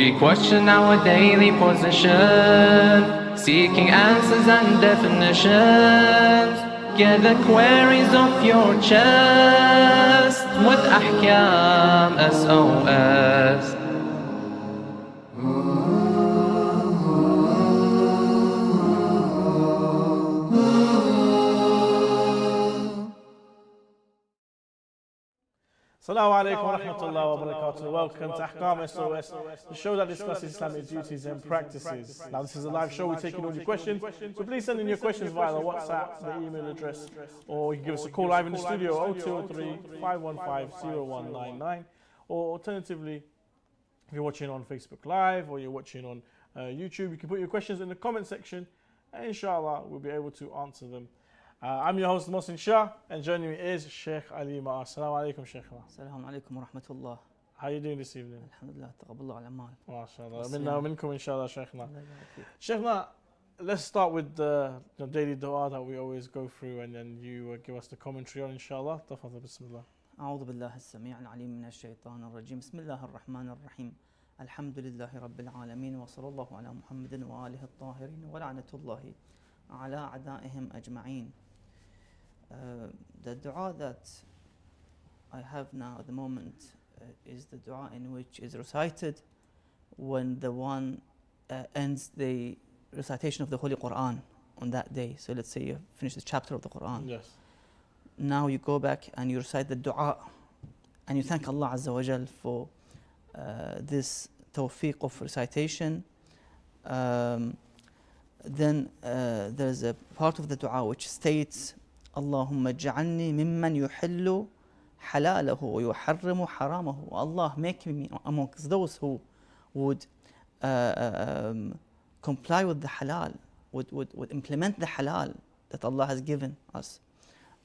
We question our daily position, seeking answers and definitions. Get the queries off your chest with Ahkam SOS. Assalamu alaikum wa rahmatullahi wa barakatuh. Welcome to Ahkam SOS, the show that discusses Islamic duties and practices. Now, this is a live show. We're taking all your questions. So please send in your questions via the WhatsApp, the email address, or you can give us a call live in the studio 0203 515 0199. Or alternatively, if you're watching on Facebook Live or you're watching on YouTube, you can put your questions in the comment section, and inshallah, we'll be able to answer them. I'm your host, Mohsin Shah, and joining me is Sheikh Ali Ma'a. Assalamu alaikum, Sheikh. Assalamu alaikum wa rahmatullah. How are you doing this evening? Alhamdulillah, taqabballahu al-amal. MashaAllah. Minna wa minkum, inshallah, Sheikhna. Sheikhna, let's start with the daily dua that we always go through, and then you give us the commentary on, inshallah. Tafadhal, bismillah. أعوذ بالله السميع العليم من الشيطان الرجيم. بسم الله الرحمن الرحيم. الحمد لله رب العالمين وصلى الله على محمد وآله الطاهرين ولعنة الله على أعدائهم أجمعين. The dua that I have now at the moment is the dua in which is recited when the one ends the recitation of the Holy Quran on that day. So let's say you finish the chapter of the Quran. Yes. Now you go back and you recite the dua and you thank Allah Azza wa Jal for this tawfiq of recitation. Then there's a part of the dua which states Allahumma ja'alni mimman yuhillu halalahu wa yuharrimu haramahu. Allah, make me amongst those who would comply with the halal, would implement the halal that Allah has given us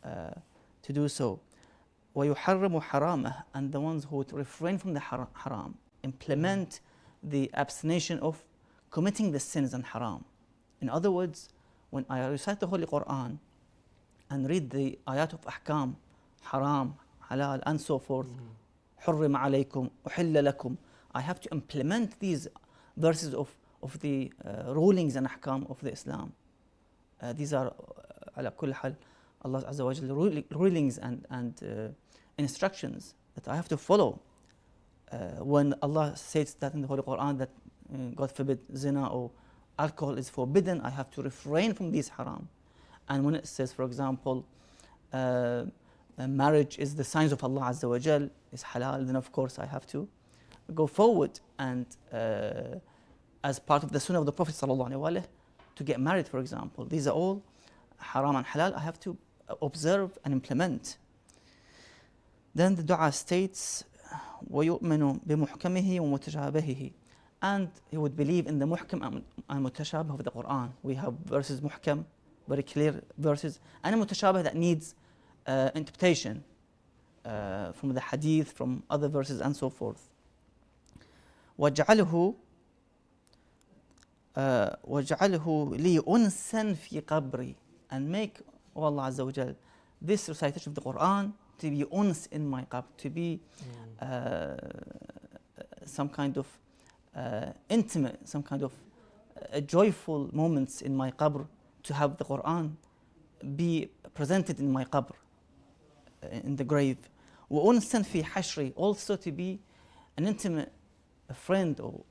to do so. Wa yuharrimu haramah, and the ones who would refrain from the haram, implement the abstination of committing the sins and haram. In other words, when I recite the Holy Quran and read the ayat of ahkam, haram, halal, and so forth, حُرِّمَ عَلَيْكُمْ أُحِلَّ لَكُمْ, I have to implement these verses of the rulings and ahkam of the Islam. These are ala kulli hal Allah Azza wa Jalla rulings and instructions that I have to follow. When Allah says that in the Holy Quran that God forbid zina or alcohol is forbidden, I have to refrain from these haram. And when it says, for example, marriage is the signs of Allah Azza wa Jal, is halal, then of course I have to go forward and as part of the sunnah of the Prophet sallallahu alaihi wasallam to get married, for example. These are all haram and halal I have to observe and implement. Then the dua states, وَيُؤْمِنُ بِمُحْكَمِهِ وَمُتَشَابِهِهِ, and he would believe in the muhkam and mutashabih of the Quran. We have verses muhkam, very clear verses, and a mutashabih that needs interpretation from the hadith, from other verses and so forth. وَجَعَلْهُ لِي أُنْسًا فِي قَبْرِي, and make, O Allah Azza wa Jal, this recitation of the Quran to be uns in my qabr, to be some kind of intimate, some kind of joyful moments in my qabr, to have the Quran be presented in my qabr, in the grave. وَأُنْسًا فِي حَشْرِي, also to be an intimate friend, or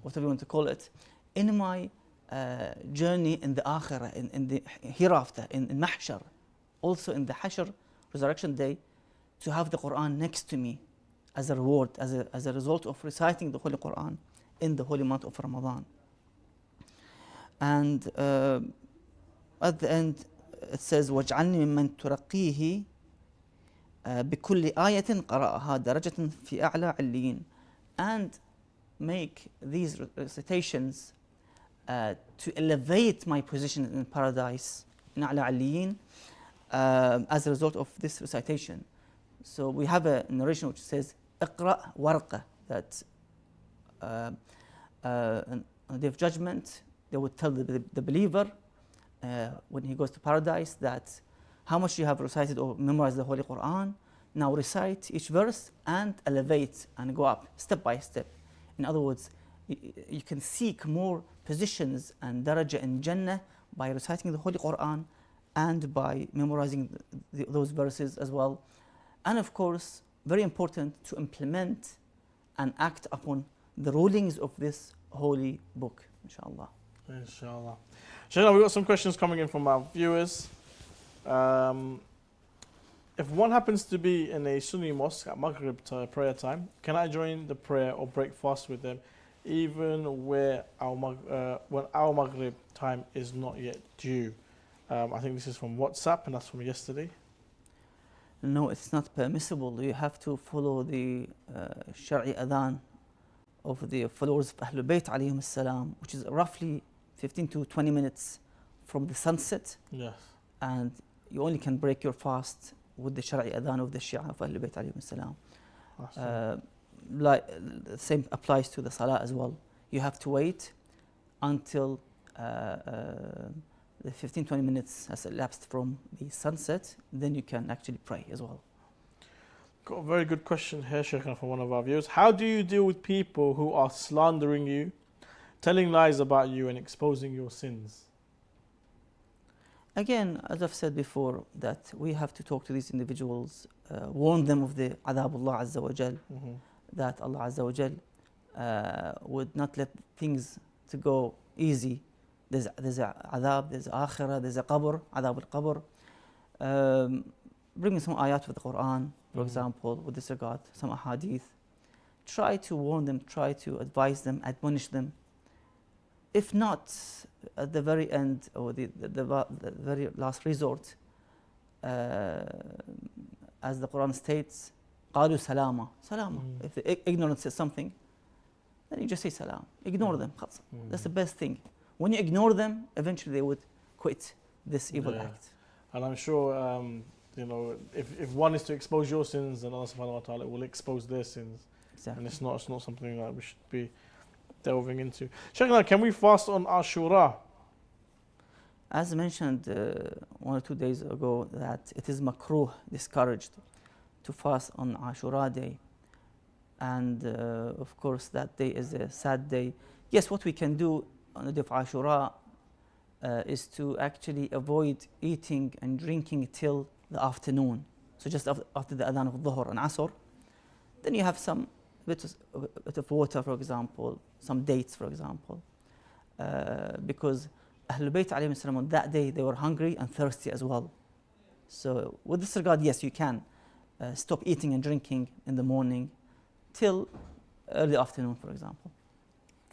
whatever you want to call it, in my journey in the akhirah, in the hereafter, in mahshar, also in the hashr, resurrection day, to have the Quran next to me as a reward, as a result of reciting the Holy Quran in the holy month of Ramadan. And at the end it says وَاجْعَلْنِي مِمَّنْ تُرَقِّيهِ بِكُلِّ آيَةٍ قَرَأَهَا دَرَجَةً فِي أَعْلَى عِلِّيِّينَ, and make these recitations to elevate my position in paradise, in أعلى عِلِّيِّينَ, as a result of this recitation. So we have a narration which says اقرأ ورقة, that on the day of judgment they would tell the believer when he goes to paradise that how much you have recited or memorized the Holy Quran. Now recite each verse and elevate and go up step by step. In other words, you can seek more positions and daraja in Jannah by reciting the Holy Quran and by memorizing those verses as well. And of course, very important to implement and act upon the rulings of this holy book, inshallah. Inshallah. Sheikh, we've got some questions coming in from our viewers. If one happens to be in a Sunni mosque at Maghrib prayer time, can I join the prayer or break fast with them, even when our Maghrib time is not yet due? I think this is from WhatsApp, and that's from yesterday. No, it's not permissible. You have to follow the Shari Adhan of the followers of Ahlul Bayt alayhim salam, which is roughly 15 to 20 minutes from the sunset. Yes. And you only can break your fast with the Shari Adhan of the Shia of Ahlul Bayt alayhim salam. Like, the same applies to the Salah as well. You have to wait until the 15-20 minutes has elapsed from the sunset, then you can actually pray as well. Got a very good question here, Sheikh, from one of our viewers. How do you deal with people who are slandering you, telling lies about you and exposing your sins? Again, as I've said before, that we have to talk to these individuals, warn them of the adabullah Azza wa Jal, that Allah Azza wa Jal would not let things to go easy. There's adab, there's akhirah, there's a qabr, adab al-qabr. Bring some ayat with the Quran, for example, with this regard, some ahadith. Try to warn them, try to advise them, admonish them. If not, at the very end, or the very last resort, as the Quran states, قالوا سلاما. Salama. If the ignorant says something, then you just say salam. Ignore them. That's the best thing. When you ignore them, eventually they would quit this evil act. And I'm sure, you know, if one is to expose your sins, then Allah subhanahu wa ta'ala will expose their sins. Exactly. And it's not something that we should be delving into. Sheikh, can we fast on Ashura? As mentioned 1 or 2 days ago, that it is makruh, discouraged, to fast on Ashura day. And of course, that day is a sad day. Yes, what we can do on the day of Ashura is to actually avoid eating and drinking till the afternoon. So just after the adhan of Dhuhr and Asr, then you have some bit of water, for example, some dates, for example, because Ahlul Bayt alayhim salam on that day they were hungry and thirsty as well. So with this regard, yes, you can stop eating and drinking in the morning till early afternoon, for example.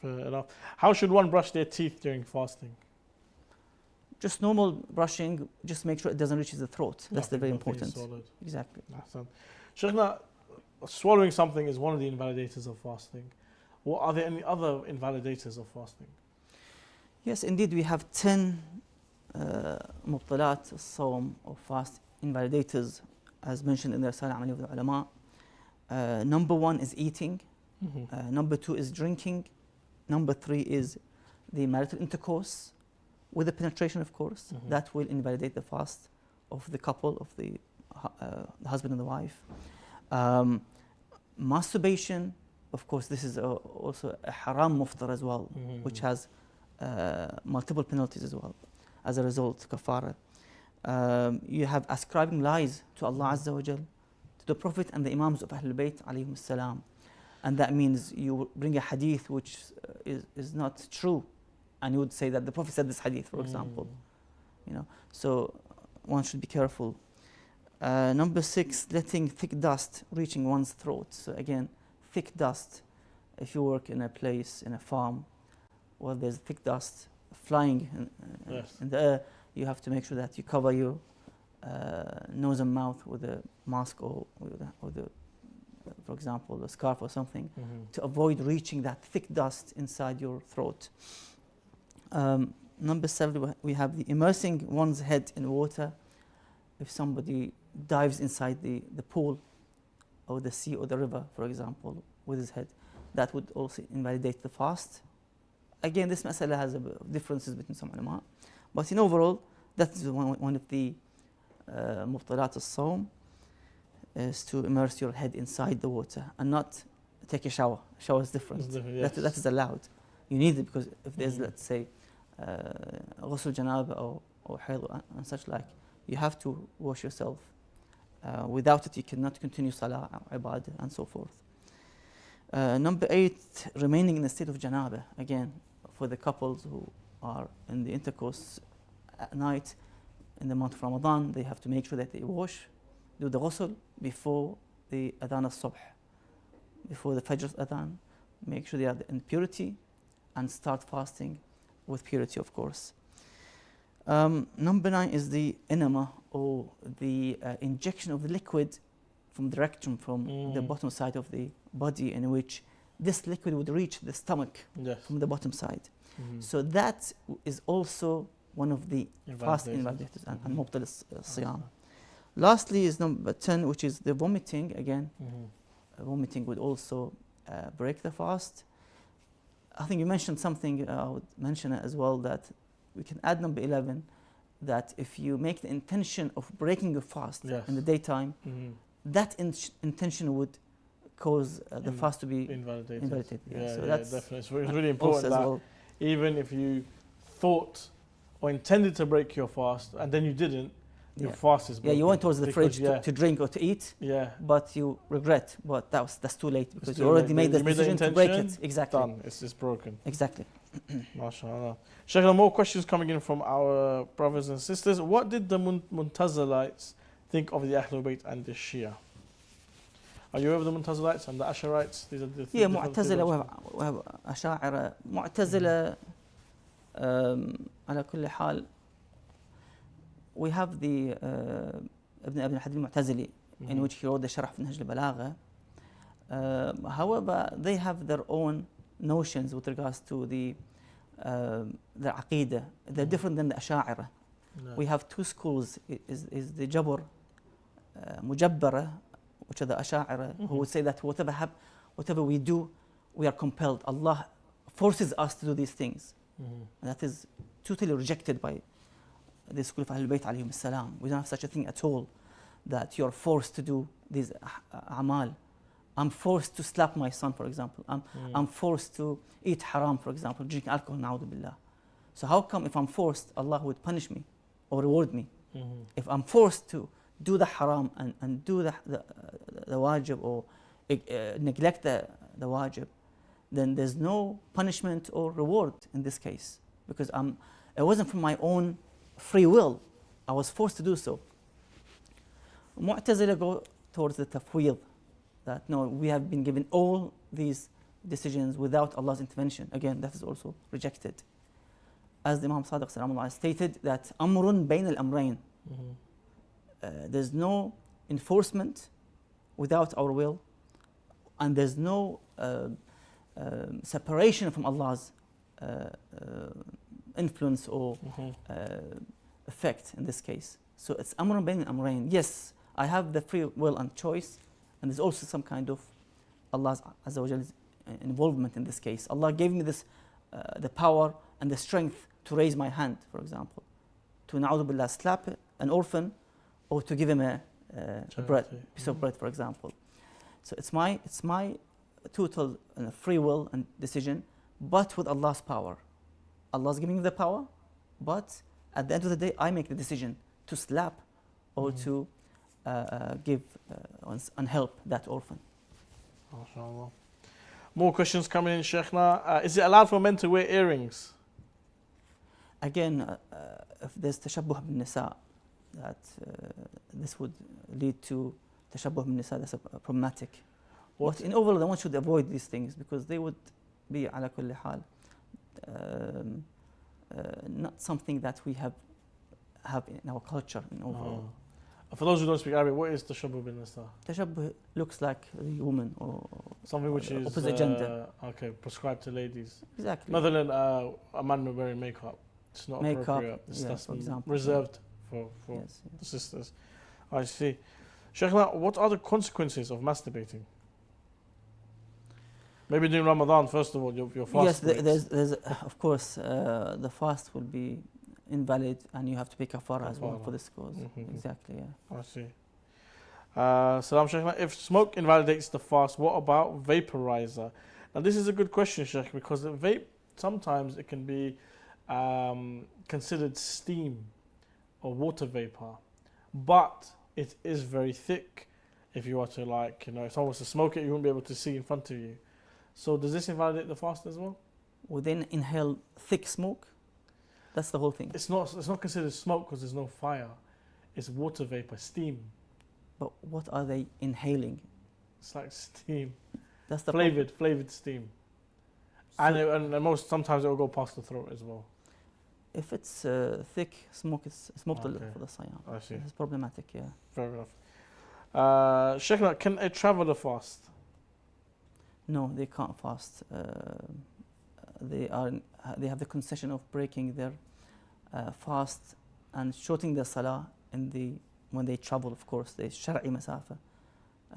Fair enough. How should one brush their teeth during fasting? Just normal brushing, just make sure it doesn't reach the throat. That's the very important. Swallowed. Exactly. Shaykhna, swallowing something is one of the invalidators of fasting. What are there any other invalidators of fasting? Yes, indeed, we have 10 mubtalat al-sawm or fast invalidators, as mentioned in the Risala Amali of the Ulama. Number 1 is eating. Number 2 is drinking. Number 3 is the marital intercourse, with the penetration, of course. That will invalidate the fast of the couple, of the husband and the wife. Masturbation, of course, this is also a haram muftar as well, which has multiple penalties as well. As a result, kafara. You have ascribing lies to Allah Azza wa Jal, to the Prophet and the Imams of Ahlul Bayt alayhim salam. And that means you bring a hadith which is not true, and you would say that the Prophet said this hadith, for example. You know, so one should be careful. Number 6, letting thick dust reaching one's throat. So again, thick dust. If you work in a place, in a farm, where there's thick dust flying in the air, you have to make sure that you cover your nose and mouth with a mask or the, for example, a scarf or something, to avoid reaching that thick dust inside your throat. Number 7, we have the immersing one's head in water. If somebody dives inside the pool or the sea or the river, for example, with his head, that would also invalidate the fast. Again, this masala has differences between some ulama, but in overall, that is one of the mubtalat al-sawm, is to immerse your head inside the water and not take a shower. Shower is different. It's different, yes. That is allowed. You need it because if there's, let's say, ghusl janaba or hayd and such like, you have to wash yourself. Without it, you cannot continue salah, ibadah, and so forth. Number 8, remaining in the state of janaba. Again, for the couples who are in the intercourse at night, in the month of Ramadan, they have to make sure that they wash, do the ghusl before the adhan al-subh, before the fajr adhan, make sure they are in purity, and start fasting with purity, of course. Number 9 is the enema, or the injection of the liquid from the rectum, from the bottom side of the body, in which this liquid would reach the stomach from the bottom side. So that is also one of the fast invalidators and mubtal siyam. Lastly is number 10, which is the vomiting. Again, vomiting would also break the fast. I think you mentioned something, I would mention it as well, that we can add number 11, that if you make the intention of breaking your fast in the daytime, that intention would cause the fast to be invalidated. Yeah, so that's definitely. It's really important that even if you thought or intended to break your fast and then you didn't, your fast is broken. You went towards the fridge to drink or to eat, but you regret, but that's too late because you already made the decision to break it. Exactly. Done. It's broken. Exactly. MashaAllah. Sheikh, more questions coming in from our brothers and sisters. What did the Mu'tazilites think of the Ahlul Bayt and the Shia? Are you aware of the Mu'tazilites and the Ash'arites? These are the Mu'tazila, we have Ash'ara. Mu'tazila, على كل حال, we have the Ibn Hadid al-Mu'tazili, in which he wrote the Sharh of Nahj al-Balagha. However, they have their own notions with regards to the Aqidah. They're different than the Ash'ara. We have two schools, is the Jabr, Mujabbara, which are the Ash'ara, who would say that whatever we do, we are compelled. Allah forces us to do these things. And that is totally rejected by the school of Ahlul Bayt alayhim salam. We don't have such a thing at all, that you're forced to do these a'mal. I'm forced to slap my son, for example. I'm forced to eat haram, for example, drink alcohol, na'udhu billah. So how come if I'm forced, Allah would punish me or reward me? If I'm forced to do the haram and do the wajib or neglect the wajib, then there's no punishment or reward in this case, because it wasn't from my own free will. I was forced to do so. Mu'tazila go towards the tafweed, that no, we have been given all these decisions without Allah's intervention. Again, that is also rejected. As the Imam Sadiq salamullah stated, that amrun bayn al-amrayn. There's no enforcement without our will, and there's no separation from Allah's influence or effect in this case. So it's amrun bayn al-amrayn. Yes, I have the free will and choice, and there's also some kind of Allah's Azza wa Jall's involvement in this case. Allah gave me this, the power and the strength to raise my hand, for example, to na'udhu billah slap an orphan, or to give him a piece of bread, for example. So it's my total free will and decision, but with Allah's power. Allah's giving me the power, but at the end of the day, I make the decision to slap or to give and help that orphan. MashaAllah. More questions coming in, Sheikhna. Is it allowed for men to wear earrings? Again, if there's tashabbuh bin nisa, that this would lead to tashabbuh bin nisa, that's problematic. But in overall, one should avoid these things because they would be ala kulli hal not something that we have in our culture in overall. For those who don't speak Arabic, what is tashabbuh bin nisa? Tashabbuh looks like the woman or something which is opposite gender. Okay, prescribed to ladies. Exactly. Other than a man wearing makeup, it's not appropriate. It's for example, reserved for the sisters. I see. Sheikhna, what are the consequences of masturbating? Maybe during Ramadan, first of all, your fast. Yes, there's of course the fast will be invalid, and you have to pay kafara as well for this cause. Exactly. Yeah. I see. Salam Sheikh. If smoke invalidates the fast, what about vaporizer? Now this is a good question, Sheikh, because the vape, sometimes it can be considered steam or water vapor, but it is very thick. If you were to if someone was to smoke it, you wouldn't be able to see in front of you. So does this invalidate the fast as well? Would they inhale thick smoke? That's the whole thing. It's not considered smoke because there's no fire. It's water vapor, steam. But what are they inhaling? It's like steam. That's the flavored steam. So And sometimes it will go past the throat as well. if it's thick smoke, it's mubtal Okay. for the siyam. I see. It's problematic, yeah. Fair enough. Sheikh, can a traveler fast? No, they can't fast. They have the concession of breaking their fast and shortening their salah when they travel. Of course, they shar'i masafa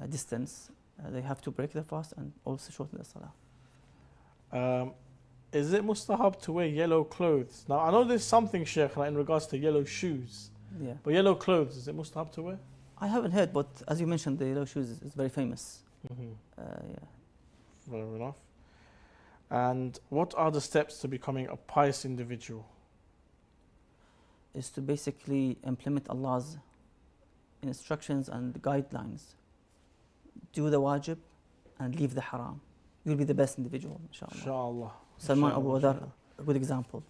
distance. They have to break their fast and also shorten their salah. Is it mustahab to wear yellow clothes? Now I know there's something, Sheikh, in regards to yellow shoes. Yeah. But yellow clothes, is it mustahab to wear? I haven't heard, but as you mentioned, the yellow shoes is very famous. Yeah. Fair enough. And what are the steps to becoming a pious individual? Is to basically implement Allah's instructions and guidelines. Do the wajib and leave the haram. You'll be the best individual, inshallah. Inshallah. Salman Abu Dharr, a good example.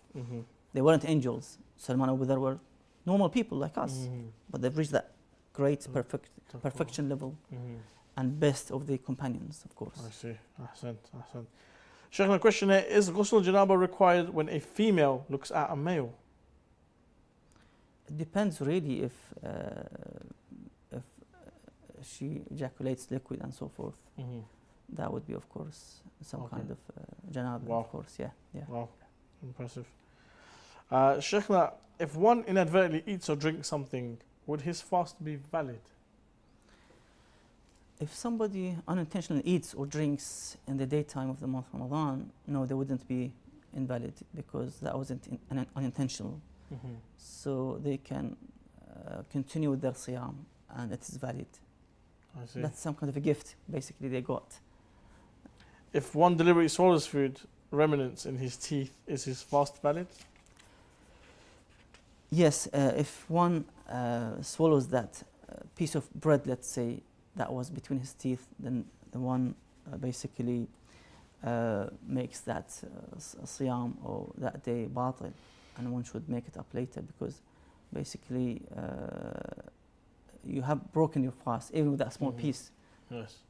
They weren't angels. Salman Abu Dharr were normal people like us, but they've reached that great perfection level and best of the companions, of course. I see. Ahsan. Sheikh, the question here, is ghusl janaba required when a female looks at a male? It depends really if she ejaculates liquid and so forth. That would be, of course, some kind of janaba, Wow. of course, yeah. Wow, impressive. Sheikh, if one inadvertently eats or drinks something, would his fast be valid? If somebody unintentionally eats or drinks in the daytime of the month Ramadan, no, they wouldn't be invalid because that wasn't unintentional. So they can continue with their siyam and it is valid. I see. That's some kind of a gift, basically, they got. If one deliberately swallows food remnants in his teeth, is his fast valid? Yes, if one swallows that piece of bread, let's say, that was between his teeth, then the one basically makes that siyam or that day batil, and one should make it up later because basically you have broken your fast even with that small piece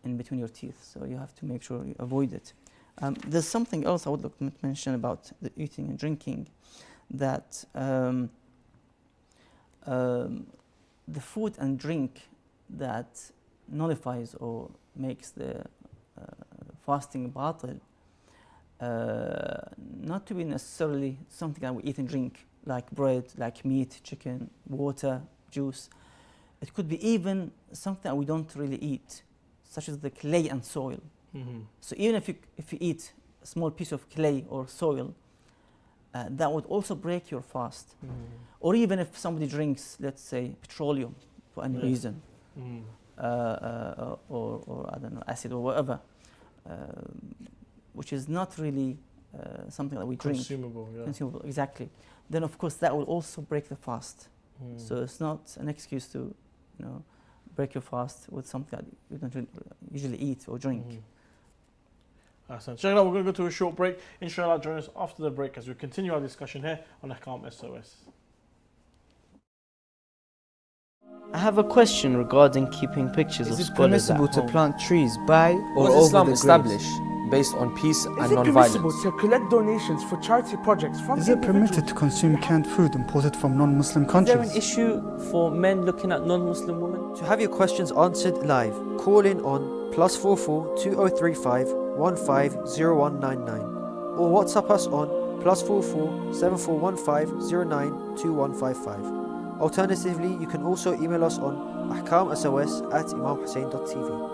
in between your teeth, so you have to make sure you avoid it. There's something else I would like to mention about the eating and drinking, that the food and drink that nullifies or makes the fasting batil, not to be necessarily something that we eat and drink like bread, like meat, chicken, water, juice. It could be even something that we don't really eat, such as the clay and soil. So even if you eat a small piece of clay or soil, that would also break your fast. Or even if somebody drinks, let's say, petroleum for any reason, or I don't know, acid or whatever, which is not really something that we drink. Consumable, exactly. Then of course that will also break the fast. So it's not an excuse to, break your fast with something that you don't usually eat or drink. Awesome. Check it out, we're going to go to a short break. Inshallah, join us after the break as we continue our discussion here on Ahkam SOS. I have a question regarding keeping pictures of Is it scholars at permissible to home. plant trees by or Was over Islam the graves? established based on peace and Is it non-violence? permissible to collect donations for charity projects from Is it permitted individuals? to consume canned food imported from non-Muslim Is there an countries? issue for men looking at non-Muslim women? To have your questions answered live, call in on +44 2035 150199 or WhatsApp us on +44 7415 092155. Alternatively, you can also email us on ahkamsos@imamhussein.tv.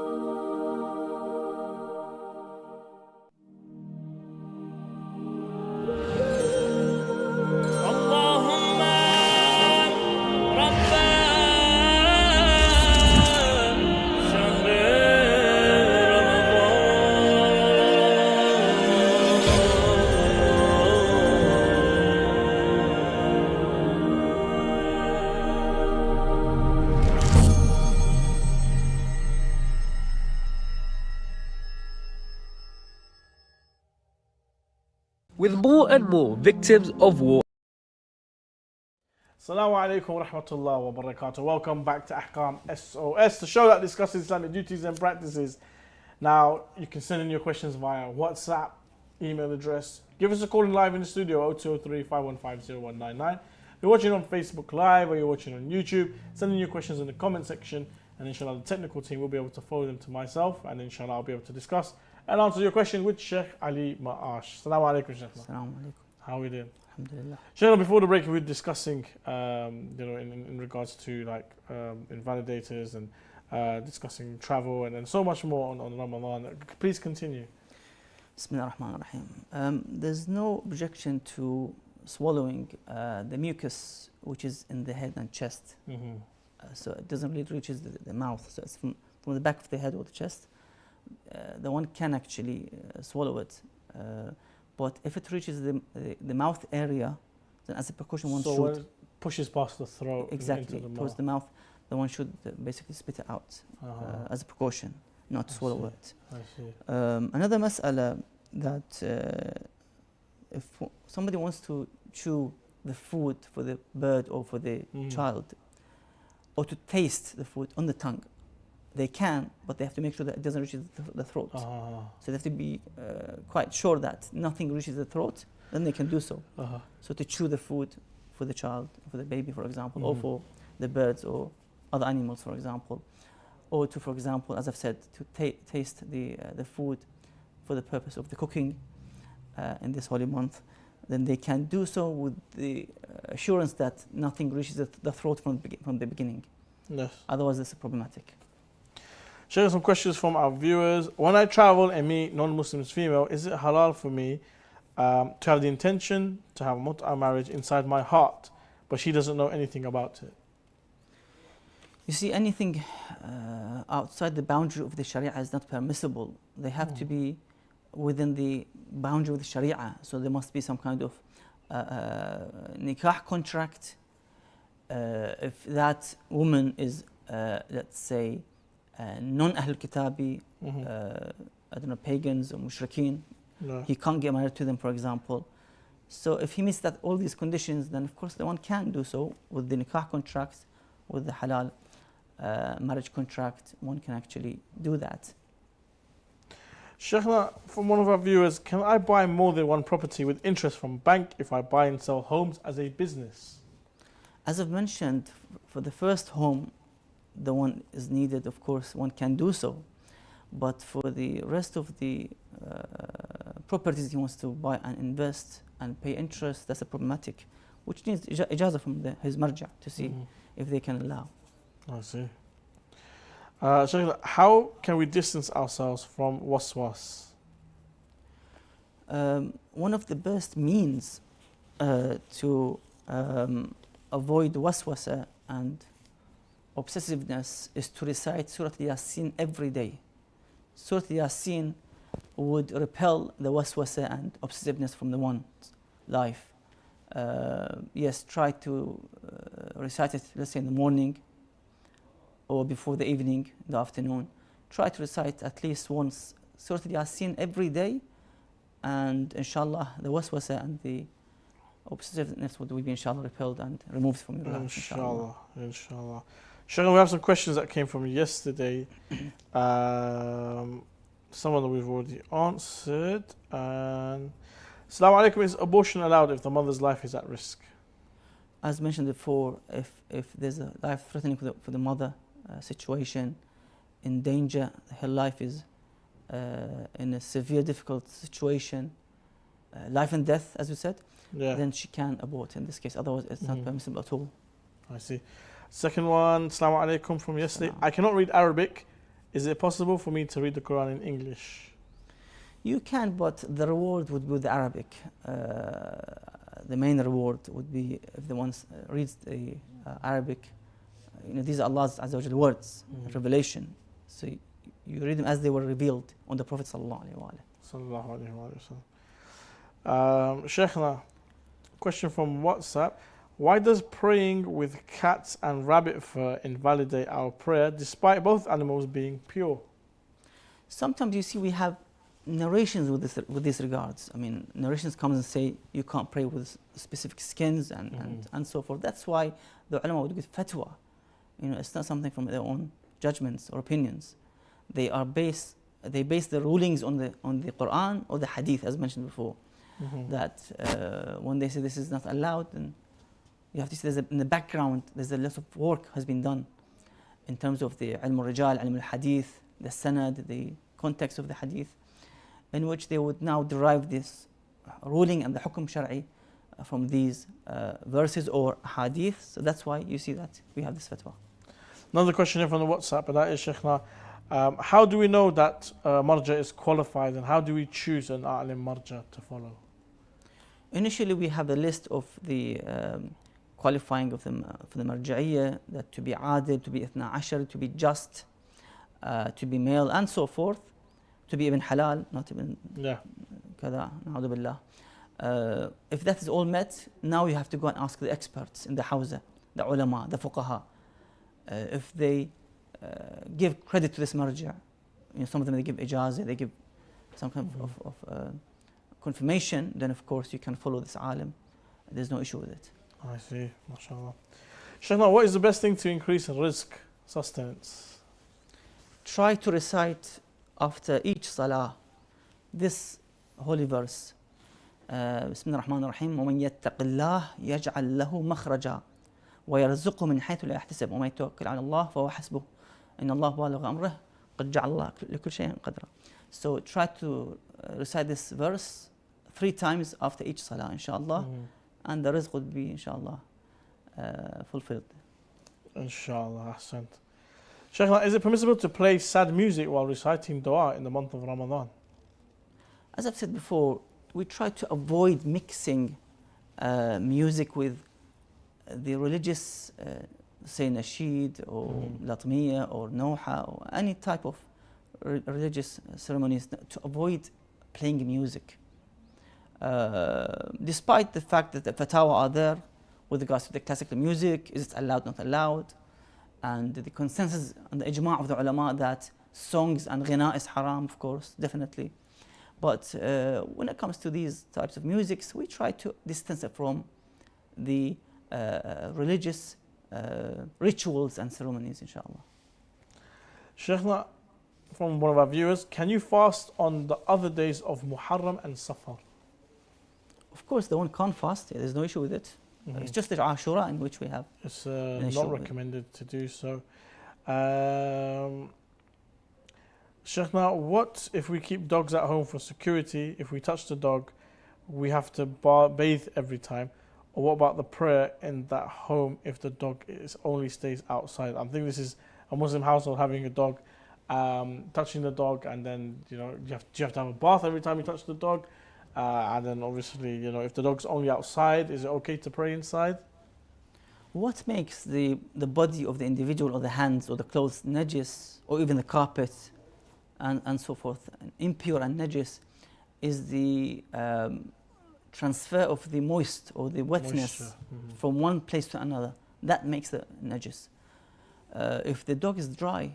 with more and more victims of war. Assalamu alaikum wa rahmatullahi wa barakatuh. Welcome back to Ahkam SOS, the show that discusses Islamic duties and practices. Now, you can send in your questions via WhatsApp, email address. Give us a call in live in the studio, 0203-515-0199. If you're watching on Facebook Live or you're watching on YouTube, send in your questions in the comment section, and inshallah the technical team will be able to forward them to myself, and inshallah I'll be able to discuss and answer your question with Sheikh Ali Ma'ash. Assalamu alaikum, Sheikh. Assalamu alaikum. How are we doing? Alhamdulillah. Sheikh, before the break we were discussing in regards to invalidators and discussing travel and so much more on Ramadan. Please continue. Bismillah ar-Rahman ar-Rahim. There's no objection to swallowing the mucus which is in the head and chest. So it doesn't really reach the mouth. So it's from the back of the head or the chest. The one can actually swallow it. But if it reaches the mouth area, then as a precaution one should... So when it pushes past the throat exactly, into the towards the mouth, the one should basically spit it out as a precaution, not to swallow it. I see. Another mas'ala that if somebody wants to chew the food for the bird or for the child, or to taste the food on the tongue, they can, but they have to make sure that it doesn't reach the throat. So they have to be quite sure that nothing reaches the throat, then they can do so. So to chew the food for the child, for the baby, for example, or for the birds or other animals, for example, or to, for example, as I've said, to taste the food for the purpose of the cooking in this holy month, then they can do so with the assurance that nothing reaches the throat from the beginning. Yes. Otherwise, this is problematic. Sharing some questions from our viewers. When I travel and meet non-Muslims female, is it halal for me to have the intention to have a mut'a marriage inside my heart, but she doesn't know anything about it? You see, anything outside the boundary of the Sharia is not permissible. They have to be within the boundary of the Sharia. So there must be some kind of nikah contract. If that woman is, let's say, non-Ahl Kitabi, I don't know, pagans or mushrikeen, he can't get married to them, for example. So if he meets all these conditions, then of course the one can do so with the nikah contract, with the halal marriage contract. One can actually do that. Sheikhna, from one of our viewers, can I buy more than one property with interest from bank if I buy and sell homes as a business? As I've mentioned, for the first home, the one is needed, of course, one can do so. But for the rest of the properties he wants to buy and invest and pay interest, that's a problematic, which needs ijazah from his marja to see if they can allow. I see. Sheikh, how can we distance ourselves from waswas? One of the best means to avoid waswasa and obsessiveness is to recite Surah Yasin every day. Surah Yasin would repel the waswasa and obsessiveness from the one's life. Yes, try to recite it, let's say in the morning or before the evening, in the afternoon. Try to recite at least once Surah Yasin every day, and inshallah the waswasa and the obsessiveness would be inshallah repelled and removed from your life. Inshallah, inshallah. Sheikh, we have some questions that came from yesterday. Some of them we've already answered. Assalamu alaikum, is abortion allowed if the mother's life is at risk? As mentioned before, if there's a life threatening for the mother situation, in danger, her life is in a severe difficult situation, life and death, as we said, then she can abort in this case. Otherwise, it's not permissible at all. I see. Second one, Assalamu alaikum from yesterday. I cannot read Arabic. Is it possible for me to read the Quran in English? You can, but the reward would be with the Arabic. The main reward would be if the one reads the Arabic. These are Allah's Azza wa Jalla words, revelation. So you read them as they were revealed on the Prophet sallallahu alaihi wasallam. Sheikhna, question from WhatsApp. Why does praying with cats and rabbit fur invalidate our prayer despite both animals being pure? Sometimes you see we have narrations with these regards. I mean, narrations comes and say you can't pray with specific skins and so forth. That's why the ulama would give fatwa. You know, it's not something from their own judgments or opinions. They base the rulings on the Quran or the Hadith, as mentioned before. That when they say this is not allowed, then you have to see in the background there's a lot of work has been done in terms of the ilm al-rijal, ilm al-hadith, the sanad, the context of the hadith, in which they would now derive this ruling and the hukum shar'i from these verses or hadith. So that's why you see that we have this fatwa. Another question here from the WhatsApp, and that is, Sheikhna, how do we know that marja is qualified, and how do we choose an a'lim marja to follow? Initially, we have a list of the qualifying of them for the marja'iyya, that to be adil, to be ithna ashar, to be just, to be male, and so forth, to be even halal, not even kada, na'udhu billah. If that is all met, now you have to go and ask the experts in the hawza, the ulama, the fuqaha, if they give credit to this marja'. You know, some of them they give ijazah, they give some kind of confirmation, then of course you can follow this alim. There's no issue with it. I see, mashallah. Sheikhna, what is the best thing to increase in rizq, sustenance? Try to recite after each salah this holy verse. Bismillah ar-Rahman ar-Rahim. وَمَنْ يَتَّقِ اللَّهِ يَجْعَلْ لَهُ مَخْرَجًا وَيَرْزُقْهُ مِنْ حَيْثُ لَا يَحْتَسِبُ وَمَنْ يَتَوَكَّلْ عَلَى اللَّهِ فَهُوَ حَسْبُهُ إِنَّ اللَّهَ بَالِغُ أَمْرِهِ قَدْ جَعَلَ اللَّهُ لِكُلِّ شَيْءٍ قَدْرًا. So try to recite this verse 3 times after each salah, inshallah, and the rizq would be, inshallah, fulfilled. Inshallah, ahsant. Sheikhna, is it permissible to play sad music while reciting dua in the month of Ramadan? As I've said before, we try to avoid mixing music with the religious, say, nasheed or latmiya or noha or any type of religious ceremonies, to avoid playing music. Despite the fact that the fatawa are there with regards to the classical music, is it allowed, not allowed, and the consensus and the ijma' of the ulama that songs and ghina is haram, of course, definitely. But when it comes to these types of musics, we try to distance it from the religious rituals and ceremonies, inshallah. Sheikhna, from one of our viewers, can you fast on the other days of Muharram and Safar? Of course, the one can't fast. There's no issue with it. It's just the Ashura in which we have. It's not recommended to do so. Sheikhna, what if we keep dogs at home for security? If we touch the dog, we have to bathe every time. Or what about the prayer in that home if the dog only stays outside? I'm thinking this is a Muslim household having a dog, touching the dog, and then you have to have a bath every time you touch the dog. And then obviously, if the dog's only outside, is it okay to pray inside? What makes the body of the individual or the hands or the clothes najis, or even the carpet and so forth, impure and najis, is the transfer of the moist or the wetness from one place to another. That makes the najis. If the dog is dry,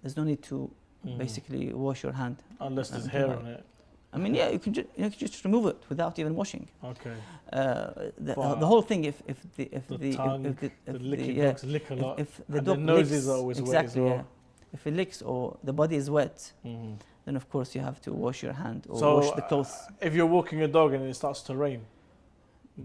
there's no need to basically wash your hand. Unless there's hair on it. I mean, yeah, you can just remove it without even washing. Okay. The whole thing, if the licking dogs lick a lot, if the and dog the noses licks, are always exactly, wet as well. yeah. If it licks or the body is wet, then of course you have to wash your hand or wash the clothes. If you're walking a dog and it starts to rain,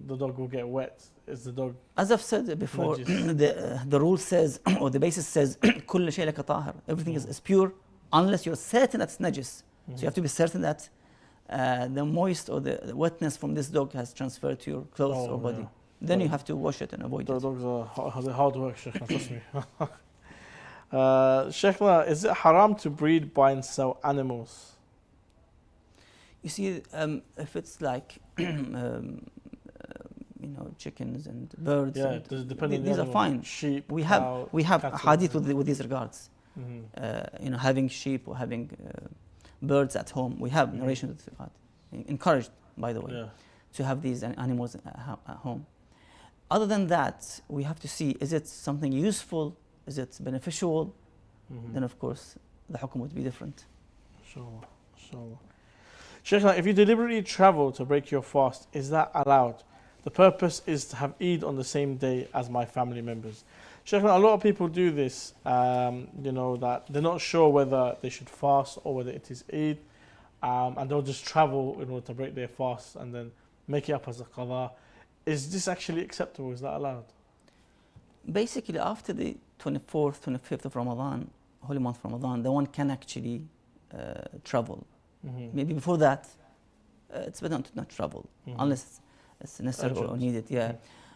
the dog will get wet. Is the dog? As I've said before, the rule says, or the basis says, كل شيء لك طاهر. Everything is pure unless you're certain that's najis. So you have to be certain that the moist or the wetness from this dog has transferred to your clothes or body. Then you have to wash it and avoid it. Dogs are hard work, Sheikh, trust me. Sheikhna, is it haram to breed, buy and sell animals? You see, if it's like chickens and birds, these are fine. Sheep, we have hadith with these regards. Having sheep or having birds at home. We have narrations encouraged, by the way, to have these animals at home. Other than that, we have to see, is it something useful? Is it beneficial? Then of course the hukum would be different. Inshallah. Sheikh, if you deliberately travel to break your fast, is that allowed? The purpose is to have Eid on the same day as my family members. Sheikh, a lot of people do this, that they're not sure whether they should fast or whether it is Eid, and they'll just travel in order to break their fast and then make it up as a qada. Is this actually acceptable? Is that allowed? Basically, after the 24th, 25th of Ramadan, holy month of Ramadan, the one can actually travel. Maybe before that, it's better to not travel, unless it's necessary or needed. Yeah.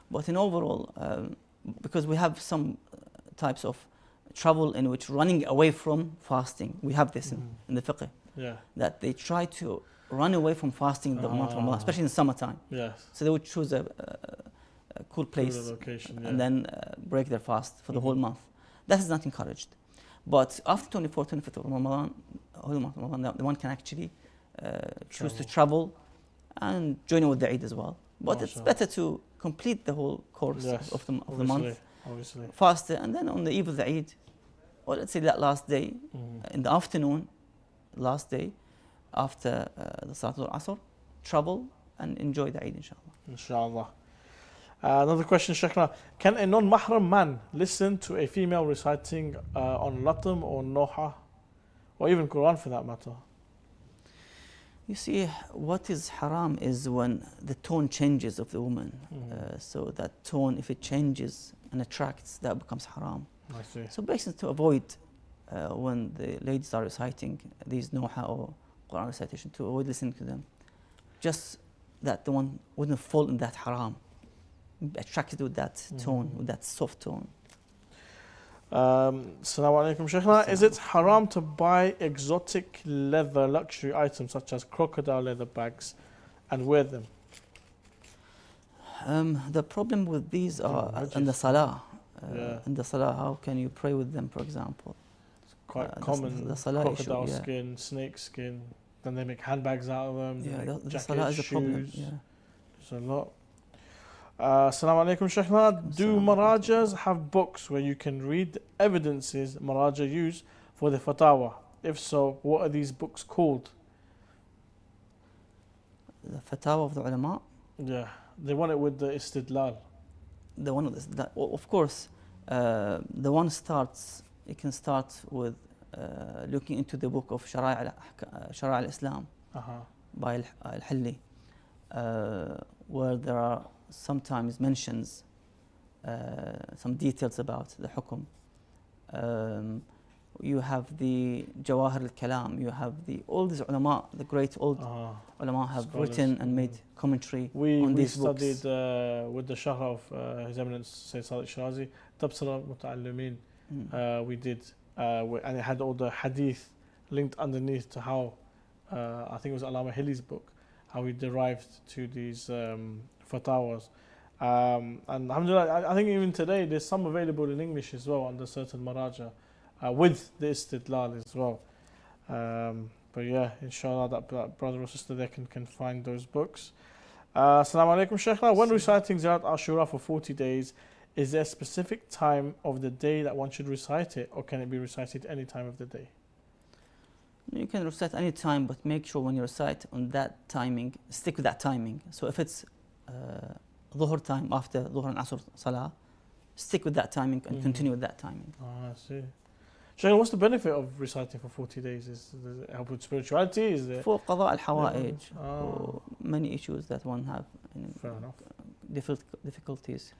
But in overall, because we have some types of travel in which running away from fasting, we have this in the fiqh, that they try to run away from fasting the month of Ramadan, especially in summertime. Yes. So they would choose a cool place location, and then break their fast for the whole month. That is not encouraged. But after 24th, 25th of Ramadan, holy month of Ramadan, the one can actually choose to travel and join in with the Eid as well. But it's better to complete the whole course of the month, fast, and then on the eve of the Eid, or let's say that last day, in the afternoon, last day, after the Salatul Asr, travel and enjoy the Eid, inshallah. Inshallah. Another question, Sheikhna. Can a non-mahram man listen to a female reciting on latam or noha, or even Quran for that matter? You see, what is haram is when the tone changes of the woman. So that tone, if it changes and attracts, that becomes haram. I see. So basically to avoid when the ladies are reciting these noha or Quran recitation, to avoid listening to them. Just that the one wouldn't fall in that haram. Attracted with that tone, with that soft tone. Assalamu alaikum, Sheikhna. Is it haram to buy exotic leather luxury items such as crocodile leather bags and wear them? The problem with these are in the salah. In the salah, how can you pray with them, for example? It's quite common. The salah crocodile issue, skin, snake skin. Then they make handbags out of them. Yeah, the jackets, salah is a problem. shoes. Yeah. There's a lot. Assalamu alaikum, Sheikhna. Do Marajas have books where you can read the evidences Maraja use for the fatwa? If so, what are these books called? The fatwa of the ulama? Yeah, they want it with the istidlal. The one of the, of course, the one starts, you can start with looking into the book of Shara'i al-Islam by al-Hilli, where there are sometimes mentions some details about the hukum. You have the Jawahir al-Kalam, you have all these ulama, the great old ulama have Scholars. written and made commentary on these books. We studied with the Shaykh of His Eminence Sayyid Sadiq Shirazi, Tabsara Muta'allimin, we did, and it had all the hadith linked underneath to how, I think it was Allama Hilli's book, how he derived to these fatwas. And alhamdulillah, I think even today there's some available in English as well under certain maraja with the istidlal as well. But yeah, inshallah that brother or sister there can find those books. Assalamu alaikum, Sheikhna. When reciting Ziyarat Ashura for 40 days, is there a specific time of the day that one should recite it, or can it be recited any time of the day? You can recite any time, but make sure when you recite on that timing, stick with that timing. So if it's Dhuhr time after Dhuhr and Asr Salah, stick with that timing and continue with that timing. I see. Shaykh, what's the benefit of reciting for 40 days? Does it help with spirituality? Is it for qada al-hawa'ij, for many issues that one have, fair enough. difficulties.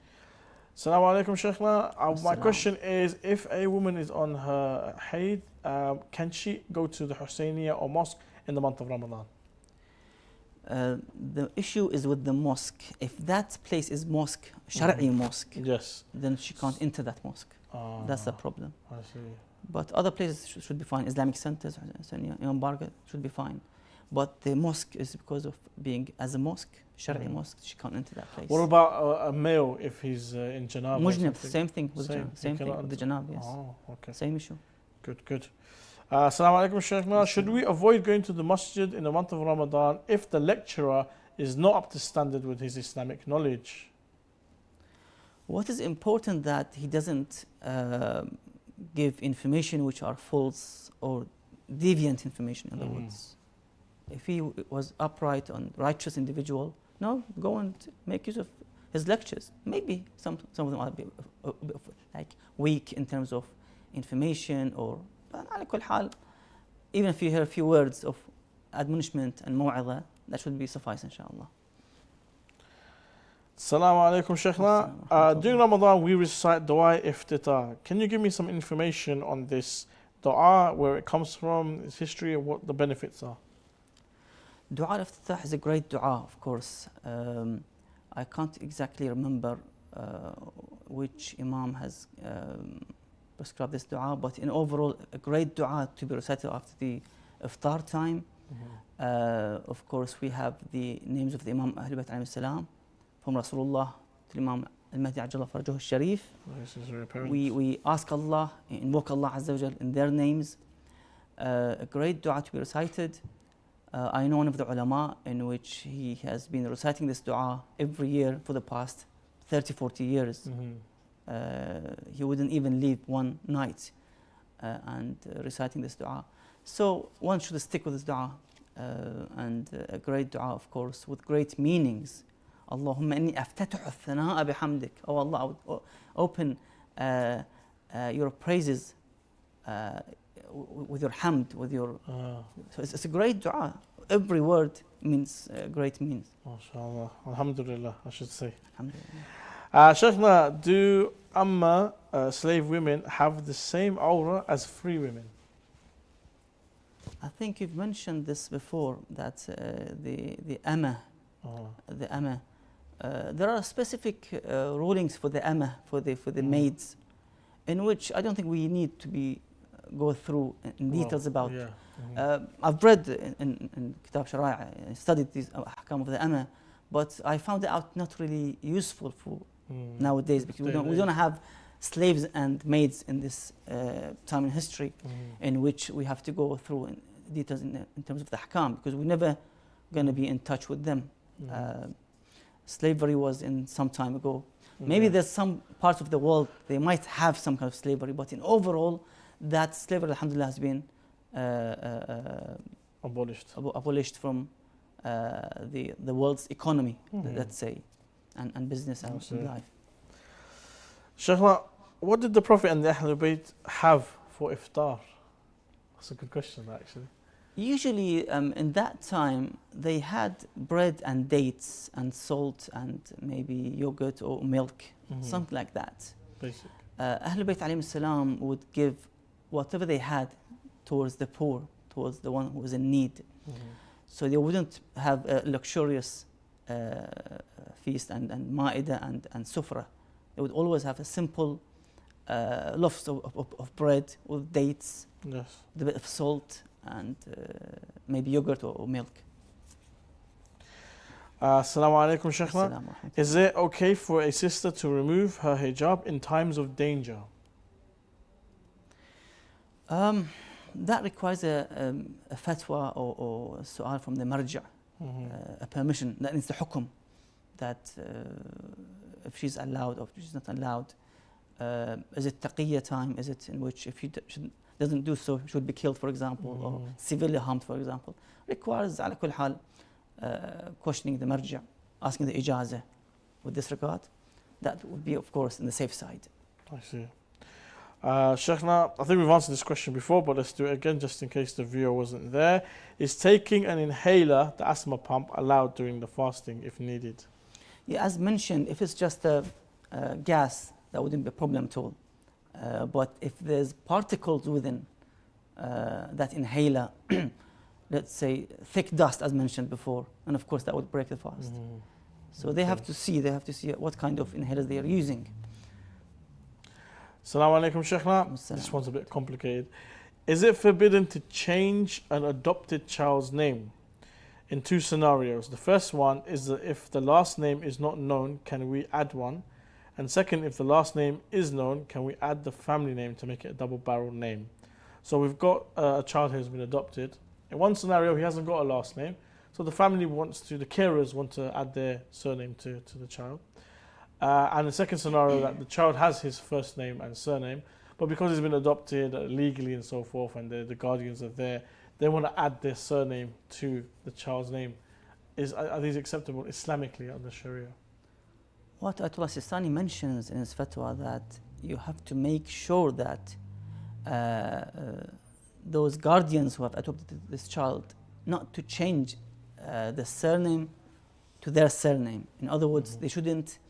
Assalamu alaikum, Sheikhna. My question is, if a woman is on her haid, can she go to the Husseiniyah or mosque in the month of Ramadan? The issue is with the mosque. If that place is mosque, Shara'i mosque, yes, then she can't enter that mosque. That's the problem. I see. But other places should be fine. Islamic centers, Imam Barga should be fine. But the mosque is because of being as a mosque, Shara'i mosque, she can't enter that place. What about a male if he's in janab? Mujnib, same thing with the janab, yes. Oh, okay. Same issue. Good. Assalamu alaikum, Sheikhna. Should we avoid going to the masjid in the month of Ramadan if the lecturer is not up to standard with his Islamic knowledge? What is important that he doesn't give information which are false or deviant information, in other words. If he was upright and righteous individual, no, go and make use of his lectures. Maybe some of them might be like weak in terms of information, or but على كل حال, even if you hear a few words of admonishment and موعظة, that should be suffice, inshallah. Assalamu alaikum, Sheikhna. During Ramadan, we recite Dua Iftitar. Can you give me some information on this Dua, where it comes from, its history, and what the benefits are? Dua al-Iftitah is a great dua, of course. I can't exactly remember which Imam has prescribed this dua, but in overall, a great dua to be recited after the iftar time. Of course, we have the names of the Imam Ahlul Bayt alayhi salam, from Rasulullah to Imam al-Mahdi Ajjallahu Farajahu al-Sharif. We ask Allah, invoke Allah Azza wa Jal in their names. A great dua to be recited. I know one of the ulama in which he has been reciting this dua every year for the past 30-40 years. He wouldn't even leave one night and reciting this dua. So one should stick with this dua, and a great dua, of course, with great meanings. Allahumma inni aftatuhu ath-thana'a bihamdik. Oh Allah, I would open your praises with your hamd, with your. So it's a great dua. Every word means great means. MashaAllah. Alhamdulillah, I should say. Alhamdulillah. Sheikhna, do Amma slave women have the same aura as free women? I think you've mentioned this before, that the Amma, there are specific rulings for the Amma, for the maids, in which I don't think we need to go through in details about. I've read in Kitab Shara'i, studied these Ahkam of the Amma, but I found it out not really useful for nowadays, because we don't have slaves and maids in this time in history in which we have to go through in details in terms of the Ahkam, because we're never going to be in touch with them. Slavery was in some time ago. Maybe there's some parts of the world they might have some kind of slavery, but in overall, that slavery, alhamdulillah, has been abolished from the world's economy, let's say, and business and life. Sheikhna, what did the Prophet and the Ahlul Bayt have for iftar? That's a good question, actually. Usually, in that time, they had bread and dates and salt and maybe yogurt or milk, something like that. Basic. Ahlul Bayt alayhim salam would give whatever they had towards the poor, towards the one who was in need. So they wouldn't have a luxurious feast and ma'idah and sufra. They would always have a simple loaves of bread with dates, a bit of salt, and maybe yogurt or milk. Assalamu alaikum, Sheikhna. Is it okay for a sister to remove her hijab in times of danger? That requires a fatwa or a su'al from the marja', a permission. That is the hukum, that if she's allowed or if she's not allowed. Is it taqiyya time? Is it in which if she doesn't do so, she would be killed, for example, or severely harmed, for example? Requires, ala kull hal, questioning the marja', asking the ijazah with this regard. That would be, of course, in the safe side. I see. Sheikhna, I think we've answered this question before, but let's do it again just in case the viewer wasn't there. Is taking an inhaler, the asthma pump, allowed during the fasting if needed? Yeah, as mentioned, if it's just a gas, that wouldn't be a problem at all. But if there's particles within that inhaler, let's say thick dust, as mentioned before, and of course that would break the fast. So they have to see what kind of inhalers they are using. Assalamu alaikum, Sheikhna. This one's a bit complicated. Is it forbidden to change an adopted child's name? In two scenarios. The first one is that if the last name is not known, can we add one? And second, if the last name is known, can we add the family name to make it a double-barreled name? So we've got a child who's been adopted. In one scenario, he hasn't got a last name. So the family the carers want to add their surname to the child. And the second scenario, that the child has his first name and surname, but because he's been adopted legally and so forth, and the guardians are there, they want to add their surname to the child's name. Are these acceptable Islamically under Sharia? What Ayatollah Sistani mentions in his fatwa, that you have to make sure that those guardians who have adopted this child not to change the surname to their surname. In other words, they shouldn't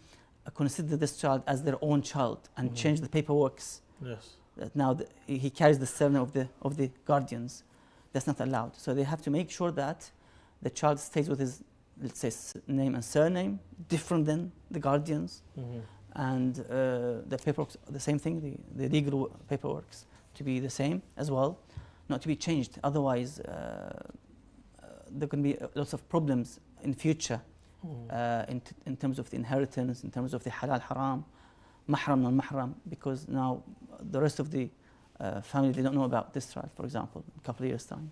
consider this child as their own child and change the paperwork. Yes. That now he carries the surname of the guardians. That's not allowed. So they have to make sure that the child stays with his, let's say, name and surname, different than the guardians, and the paperwork, the same thing, the legal paperwork to be the same as well, not to be changed. Otherwise, there can be lots of problems in future in terms of the inheritance, in terms of the halal haram, mahram non-mahram, because now the rest of the family, they don't know about this child, for example, in a couple of years' time.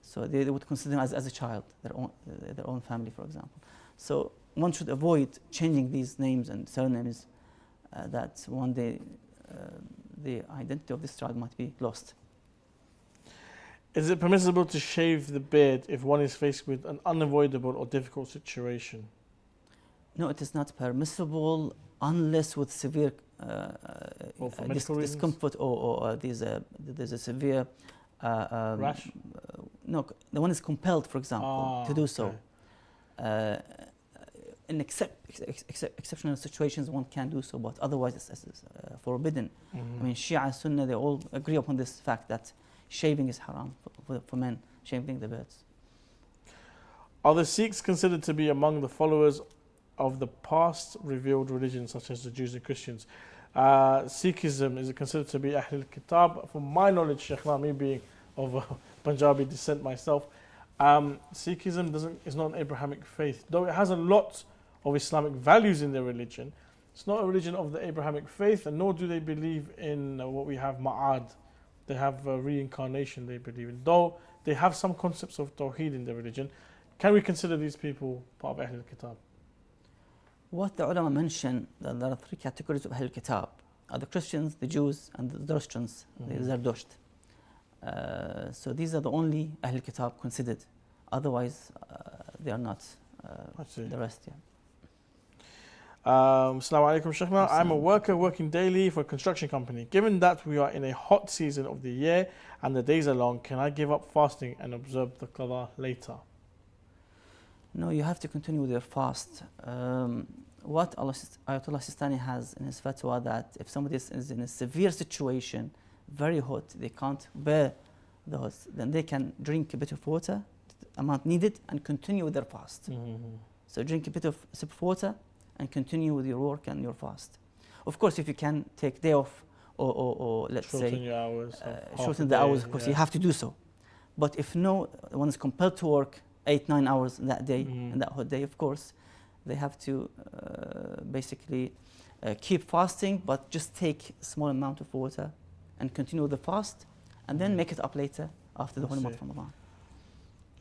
So they would consider him as a child, their own family, for example. So one should avoid changing these names and surnames, that one day the identity of this child might be lost. Is it permissible to shave the beard if one is faced with an unavoidable or difficult situation? No, it is not permissible unless with severe discomfort or there's a severe rash? No, the one is compelled, for example, to do so. In exceptional situations, one can do so, but otherwise it's forbidden. I mean, Shia, Sunnah, they all agree upon this fact that shaving is haram for men, shaving the beards. Are the Sikhs considered to be among the followers of the past revealed religions, such as the Jews and Christians? Sikhism, is it considered to be Ahlul Kitab? From my knowledge, Sheikh, me being of Punjabi descent myself, Sikhism is not an Abrahamic faith, though it has a lot of Islamic values in their religion. It's not a religion of the Abrahamic faith, and nor do they believe in what we have, Ma'ad. They have reincarnation, they believe in. Though they have some concepts of Tawheed in their religion, can we consider these people part of Ahlul Kitab? What the ulama mention, that there are three categories of Ahlul Kitab: are the Christians, the Jews, and the Zoroastrians, the Zardosht. So these are the only Ahlul Kitab considered. Otherwise, they are not. The rest, yeah. Assalamu alaikum, Sheikh. I'm a worker working daily for a construction company. Given that we are in a hot season of the year and the days are long, can I give up fasting and observe the qada later? No, you have to continue with your fast. What Ayatollah Sistani has in his fatwa, that if somebody is in a severe situation, very hot, they can't bear the hot, then they can drink a bit of water, the amount needed, and continue with their fast. So drink a bit of sip of water and continue with your work and your fast. Of course, if you can take day off or let's shorten say your hours, shorten the hours, of course, you have to do so. But if no, one is compelled to work 8-9 hours that day, and that whole day, of course, they have to basically keep fasting, but just take a small amount of water and continue the fast, and then make it up later after the holy month of Ramadan.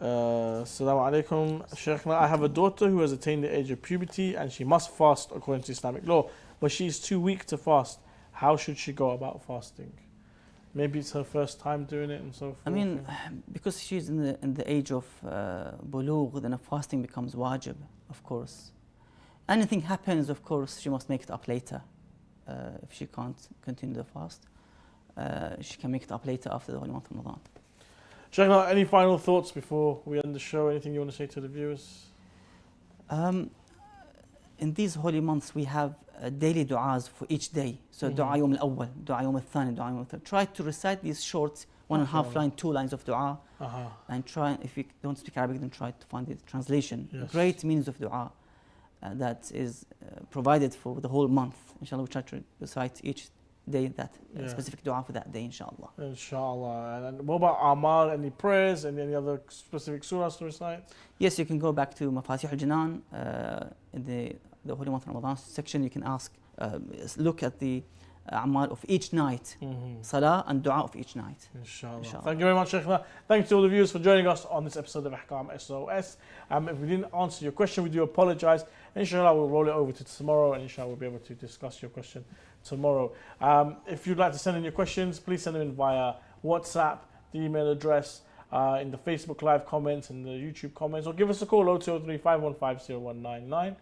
Assalamu alaikum, Sheikh. I have a daughter who has attained the age of puberty and she must fast according to Islamic law, but she is too weak to fast. How should she go about fasting? Maybe it's her first time doing it and so forth. I mean, because she's in the age of bulugh, then fasting becomes wajib, of course. Anything happens, of course, she must make it up later. If she can't continue the fast, she can make it up later after the holy month of Ramadan. Sheikh, any final thoughts before we end the show? Anything you want to say to the viewers? In these holy months, we have daily du'as for each day. So du'a yawm al-awwal, du'a yawm al-thani, du'a yawm al-third. Try to recite these short 1.5 line, 2 lines of du'a. And try, if you don't speak Arabic, then try to find the translation. Yes. Great means of du'a that is provided for the whole month. Inshallah, we try to recite each day that specific dua for that day, inshallah. Inshallah. And what about Amal? Any prayers and any other specific surahs to recite? Yes, you can go back to Mafatih al-Jinan in the holy month of Ramadan section. You can ask, look at the Amal of each night, Salah and Dua of each night. Inshallah. Thank you very much, Sheikh. Thanks to all the viewers for joining us on this episode of Ahkam SOS. If we didn't answer your question, we do apologize. Inshallah, we'll roll it over to tomorrow, and inshallah, we'll be able to discuss your question tomorrow. If you'd like to send in your questions, please send them in via WhatsApp. The email address in the Facebook Live comments and the YouTube comments, or give us a call 0203 515 0199.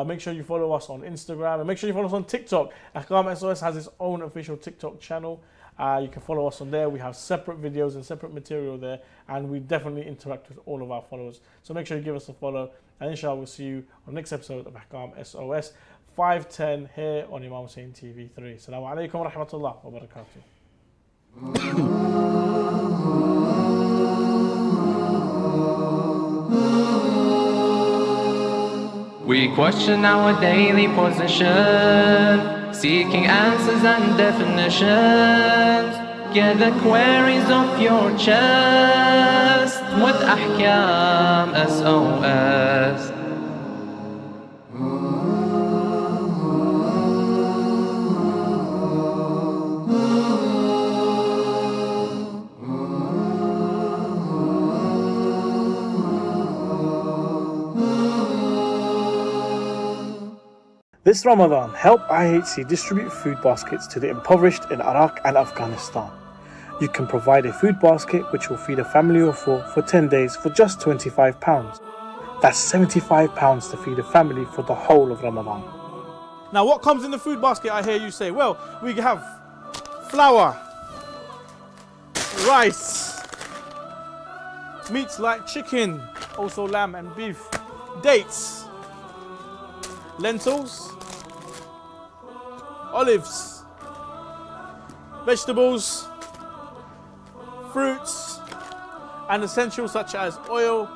Make sure you follow us on Instagram, and make sure you follow us on TikTok. Ahkam SOS has its own official TikTok channel. You can follow us on there. We have separate videos and separate material there, and we definitely interact with all of our followers. So make sure you give us a follow, and inshallah we'll see you on the next episode of Ahkam SOS 510 here on Imam Hussein TV3. Assalamu alaikum wa rahmatullah wa barakatuh. We question our daily position, seeking answers and definitions. Get the queries off your chest with Ahkam SOS. This Ramadan, help IHC distribute food baskets to the impoverished in Iraq and Afghanistan. You can provide a food basket which will feed a family of four for 10 days for just £25. That's £75 to feed a family for the whole of Ramadan. Now what comes in the food basket, I hear you say? Well, we have flour, rice, meats like chicken, also lamb and beef, dates, lentils, olives, vegetables, fruits, and essentials such as oil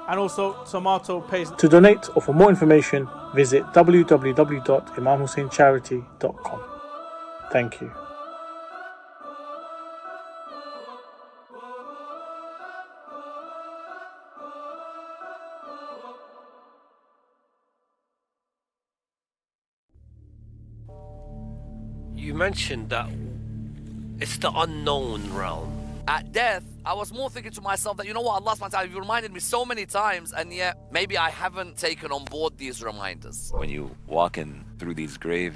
and also tomato paste. To donate or for more information, visit www.imamhusseincharity.com. Thank you. You mentioned that it's the unknown realm. At death, I was more thinking to myself that, you know what, Allah subhanahu wa ta'ala, you reminded me so many times, and yet maybe I haven't taken on board these reminders. When you walk in through these graves,